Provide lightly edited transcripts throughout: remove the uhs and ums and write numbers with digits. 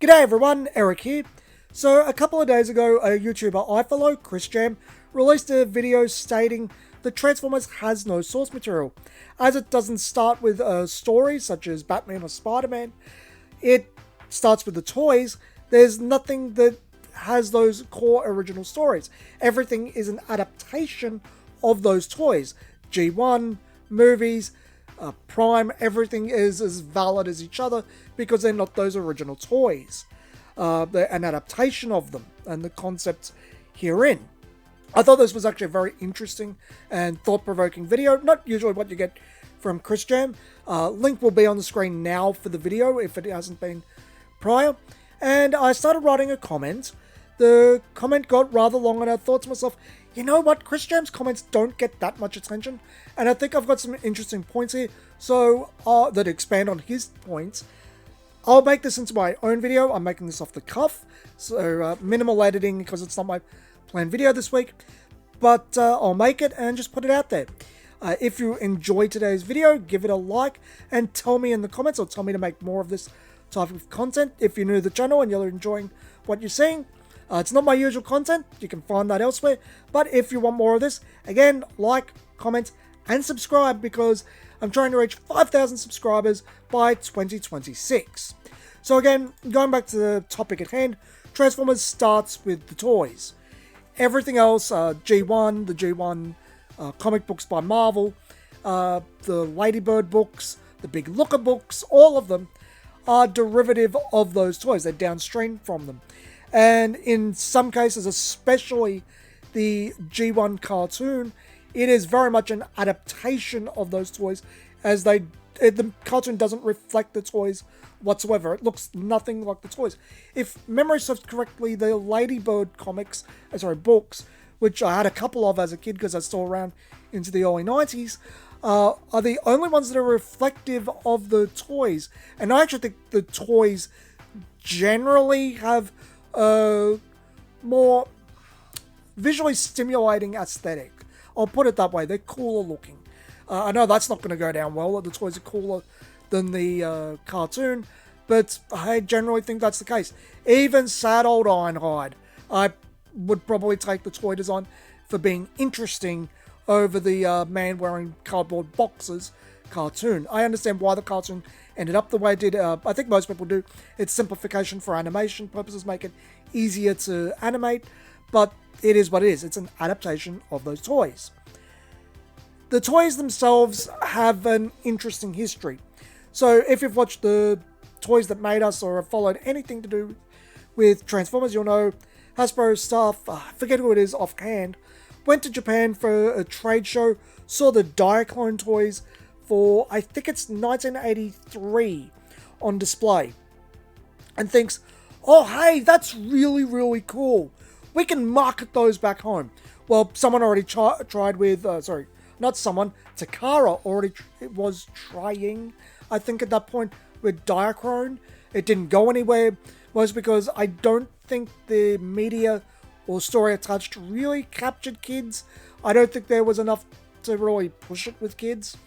G'day everyone, Eric here. So a couple of days ago, a YouTuber I follow, Chris Jam, released a video stating that Transformers has no source material, as it doesn't start with a story such as Batman or Spider-Man. It starts with the toys. There's nothing that has those core original stories. Everything is an adaptation of those toys. G1, movies, Prime, everything is as valid as each other because they're not those original toys. They're an adaptation of them and the concepts herein. I thought this was actually a very interesting and thought-provoking video. Not usually what you get from Chris Jam. Link will be on the screen now for the video if it hasn't been prior. And I started writing a comment. The comment got rather long and I thought to myself, you know what, Chris Jam's comments don't get that much attention, and I think I've got some interesting points here, so that expand on his points. I'll make this into my own video. I'm making this off the cuff, so minimal editing because it's not my planned video this week, but I'll make it and just put it out there. If you enjoyed today's video, give it a like and tell me in the comments, or tell me to make more of this type of content. If you're new to the channel and you're enjoying what you're seeing, it's not my usual content. You can find that elsewhere. But if you want more of this, again, like, comment, and subscribe because I'm trying to reach 5,000 subscribers by 2026. So again, going back to the topic at hand, Transformers starts with the toys. Everything else, the G1 comic books by Marvel, the Ladybird books, the Big Looker books, all of them are derivative of those toys. They're downstream from them. And in some cases, especially the G1 cartoon, it is very much an adaptation of those toys, as the cartoon doesn't reflect the toys whatsoever. It looks nothing like the toys. If memory serves correctly, the Ladybird books, which I had a couple of as a kid because I was still around into the early 90s, are the only ones that are reflective of the toys. And I actually think the toys generally have more visually stimulating aesthetic. I'll put it that way. They're cooler looking. I know that's not going to go down well. The toys are cooler than the cartoon, but I generally think that's the case. Even sad old Ironhide, I would probably take the toy design for being interesting over the man wearing cardboard boxes cartoon. I understand why the cartoon ended up the way it did. I think most people do. It's simplification for animation purposes, make it easier to animate, but it is what it is. It's an adaptation of those toys. The toys themselves have an interesting history. So if you've watched the Toys That Made Us or have followed anything to do with Transformers, you'll know Hasbro staff, I forget who it is offhand, went to Japan for a trade show, saw the Diaclone toys for, I think it's 1983 on display, and thinks, oh hey, that's really, really cool. We can market those back home. Well, someone already tried with, Takara already was trying, I think at that point, with Diaclone. It didn't go anywhere, was because I don't think the media or story attached really captured kids. I don't think there was enough to really push it with kids.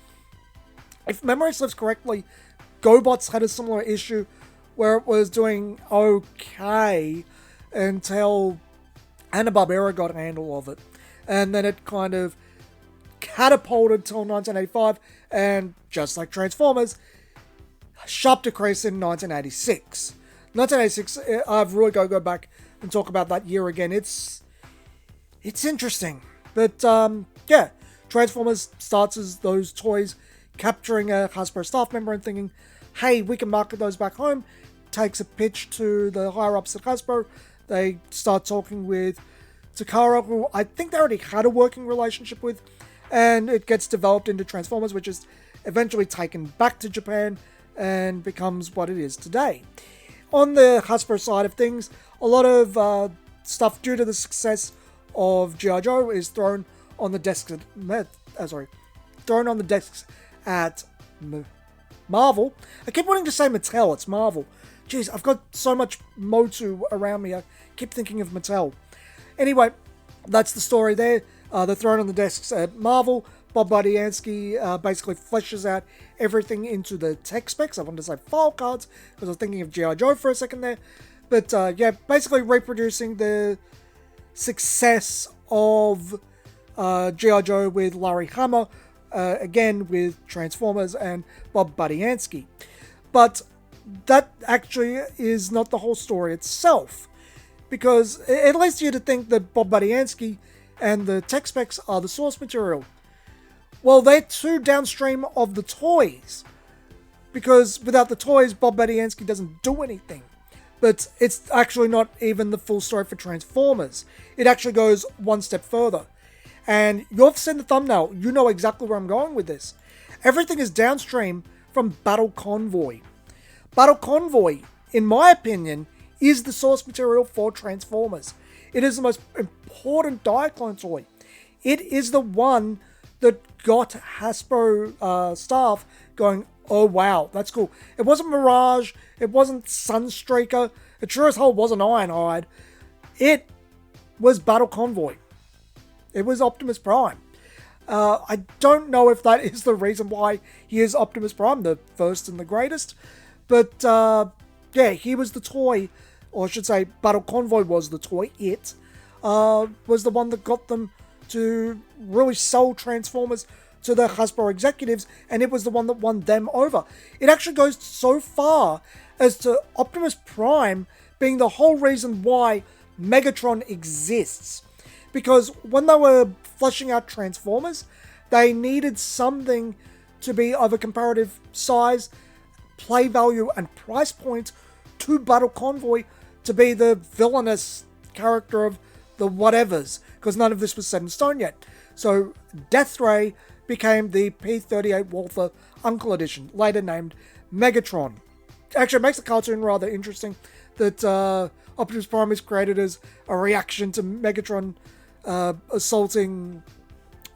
If memory serves correctly, GoBots had a similar issue where it was doing okay until Hanna-Barbera got a handle of it. And then it kind of catapulted till 1985, and just like Transformers, sharp decrease in 1986. 1986, I've really got to go back and talk about that year again. It's interesting. But yeah, Transformers starts as those toys capturing a Hasbro staff member and thinking, hey, we can market those back home. Takes a pitch to the higher-ups at Hasbro. They start talking with Takara, who I think they already had a working relationship with, and it gets developed into Transformers, which is eventually taken back to Japan and becomes what it is today. On the Hasbro side of things, a lot of stuff due to the success of G.I. Joe is thrown on the desks at Marvel. I keep wanting to say Mattel, it's Marvel. Jeez, I've got so much Motu around me, I keep thinking of Mattel. Anyway, that's the story there. They're thrown on the desks at Marvel. Bob Budiansky basically fleshes out everything into the tech specs. I wanted to say file cards because I was thinking of G.I. Joe for a second there. But yeah, basically reproducing the success of G.I. Joe with Larry Hama, again with Transformers and Bob Budiansky. But that actually is not the whole story itself, because it leads you to think that Bob Budiansky and the tech specs are the source material. Well, they're too downstream of the toys, because without the toys, Bob Budiansky doesn't do anything. But it's actually not even the full story for Transformers. It actually goes one step further. And you've seen the thumbnail, you know exactly where I'm going with this. Everything is downstream from Battle Convoy. Battle Convoy, in my opinion, is the source material for Transformers. It is the most important Diaclone toy. It is the one that got Hasbro staff going, oh wow, that's cool. It wasn't Mirage, it wasn't Sunstreaker, it sure as hell wasn't Ironhide. It was Battle Convoy. It was Optimus Prime. I don't know if that is the reason why he is Optimus Prime, the first and the greatest. But yeah, he was the toy, or I should say Battle Convoy was the toy. It was the one that got them to really sell Transformers to the Hasbro executives, and it was the one that won them over. It actually goes so far as to Optimus Prime being the whole reason why Megatron exists. Because when they were fleshing out Transformers, they needed something to be of a comparative size, play value, and price point to Battle Convoy to be the villainous character of the whatevers, because none of this was set in stone yet. So Death Ray became the P-38 Walther Uncle Edition, later named Megatron. Actually, it makes the cartoon rather interesting that Optimus Prime is created as a reaction to Megatron assaulting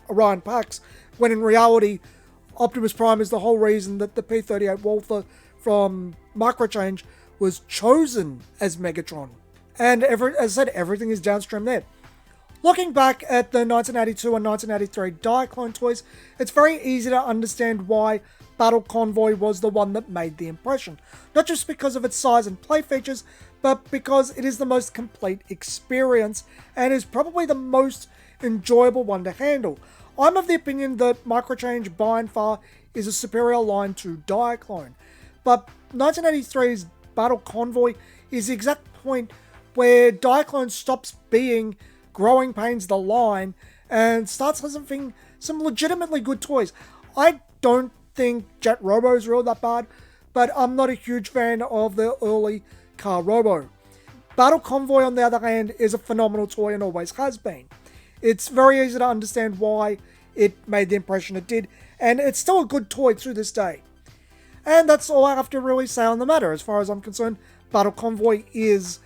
Orion Pax, when in reality, Optimus Prime is the whole reason that the P-38 Walther from Microchange was chosen as Megatron. And as I said, everything is downstream there. Looking back at the 1982 and 1983 Diaclone toys, it's very easy to understand why Battle Convoy was the one that made the impression. Not just because of its size and play features, but because it is the most complete experience and is probably the most enjoyable one to handle. I'm of the opinion that Microchange by and far is a superior line to Diaclone, but 1983's Battle Convoy is the exact point where Diaclone stops being Growing Pains the line and starts having some legitimately good toys. I don't think Jet Robo is real that bad, but I'm not a huge fan of the early Car Robo. Battle Convoy, on the other hand, is a phenomenal toy and always has been. It's very easy to understand why it made the impression it did, and it's still a good toy to this day. And that's all I have to really say on the matter. As far as I'm concerned, Battle Convoy is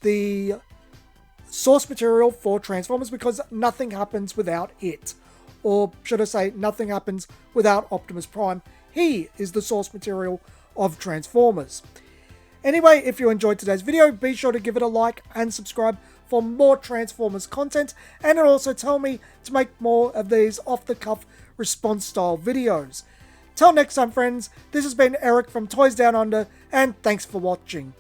the source material for Transformers because nothing happens without it. Or should I say, nothing happens without Optimus Prime. He is the source material of Transformers. Anyway, if you enjoyed today's video, be sure to give it a like and subscribe for more Transformers content, and it'll also tell me to make more of these off-the-cuff response-style videos. Till next time, friends, this has been Eric from Toys Down Under, and thanks for watching.